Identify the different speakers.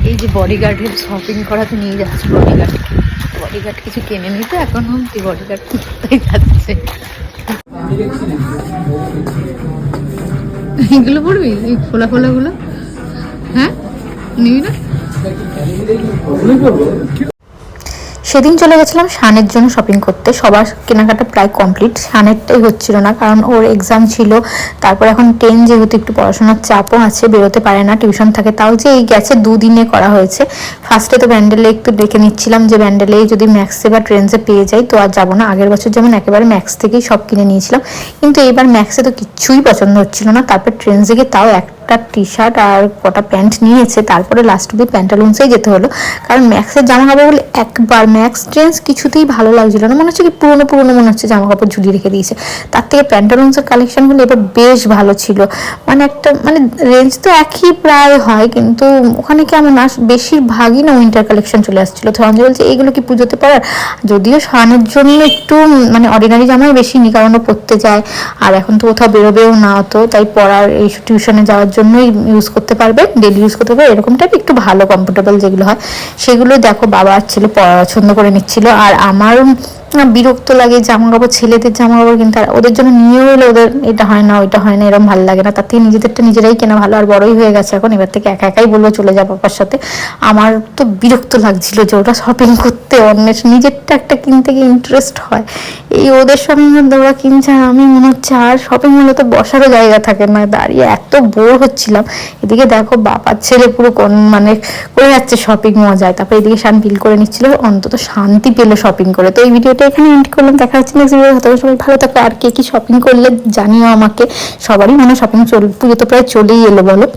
Speaker 1: এই যে বডিগার্ডের শপিং করাতে নিয়ে যাচ্ছে বডিগার্ড। বডিগার্ড কিছু কেনে নি তো এখন অব্দি, বডিগার্ড কোথায় যাচ্ছে। এগুলো পড়বি, এই ফোলা ফোলাগুলো? হ্যাঁ, নিবি না? সেদিন চলে গেছিলাম শানের জন্য শপিং করতে। সবার কেনাকাটা প্রায় কমপ্লিট, শানেরটাই হচ্ছিল না কারণ ওর এক্সাম ছিল। তারপর এখন 10 যেহেতু একটু পড়াশোনার চাপও আছে, বেরোতে পারে না, টিউশন থাকে। তাও যে এই গেছে 2 দিনে করা হয়েছে। ফার্স্টে তো ব্যান্ডেলে একটু দেখে নিচ্ছিলাম যে ব্যান্ডেলেই যদি ম্যাক্সে বা ট্রেন্ডসে পেয়ে যাই তো আর যাবো না। আগের বছর যেমন একেবারে ম্যাক্স থেকেই সব কিনে নিয়েছিলাম, কিন্তু এইবার ম্যাক্সে তো কিচ্ছুই পছন্দ হচ্ছিল না। তারপর ট্রেন্ডসে গিয়ে তাও একটা টি শার্ট আর কটা প্যান্ট নিয়েছে, তারপরে লাস্ট অব্দি প্যান্টালুন্সেই যেতে হলো। কারণ ম্যাক্সের জামা কাপড় বলে একবার ম্যাক্স ট্রেন্ডস কিছুতেই ভালো লাগছিল না, মনে হচ্ছে কি পুরোনো পুরোনো মনে হচ্ছে জামা কাপড় ঝুলিয়ে রেখে দিয়েছে। তার থেকে প্যান্টালুন্সের কালেকশনগুলো এবার বেশ ভালো ছিল। মানে একটা মানে রেঞ্জ তো একই প্রায় হয়, কিন্তু ওখানে কেমন বেশিরভাগই না উইন্টার কালেকশন চলে আসছিল। তো অঞ্জলি বলছে এইগুলো কি পুজোতে পরার? যদিও শানের জন্য একটু মানে অর্ডিনারি জামাই বেশি নি, কারণ ও পরতে যায় আর এখন তো কোথাও বেরোবেও না, তো তাই পরার এই টিউশনে যাওয়ার জন্যই ইউজ করতে পারবে, ডেলি ইউজ করতে পারবে, এরকম টাইপ একটু ভালো কমফোর্টেবল যেগুলো হয় সেগুলো দেখো বাবা আর ছেলে পছন্দ করে নিচ্ছিল। আর আমার বিরক্ত লাগে জামা কাপড়, ছেলেদের জামা কাপড় কিন্তু আর ওদের জন্য নিয়েও এলে ওদের এটা হয় না ওইটা হয় না, এরকম ভালো লাগে না। তার থেকে নিজেদেরটা নিজেরাই কেনা ভালো। আর বড়ই হয়ে গেছে এখন, এবার থেকে একা একাই বলবো চলে যা পাপার সাথে। আমার তো বিরক্ত লাগছিল যে ওরা শপিং করতে, অন্যের নিজেরটা একটা কিনতে গিয়ে ইন্টারেস্ট হয়, এই ওদের শপিং মধ্যে ওরা কিনছে আর আমি মনে হচ্ছে আর শপিং মলে তো বসারও জায়গা থাকে না, দাঁড়িয়ে এত বোর হচ্ছিলাম। এদিকে দেখো বাবার ছেলে পুরো মানে করে যাচ্ছে শপিং মজায়, তারপর এদিকে শান বিল করে নিচ্ছিল, অন্তত শান্তি পেলো শপিং করে। তো এই ভিডিওটা এখানে এন্ড করলাম, দেখা হচ্ছে নেক্সট ভিডিও। সবাই ভালো থাকো। আর কে কি শপিং করলে জানিও আমাকে, সবারই মানে শপিং পুজো তো প্রায় চলেই এলো বলো।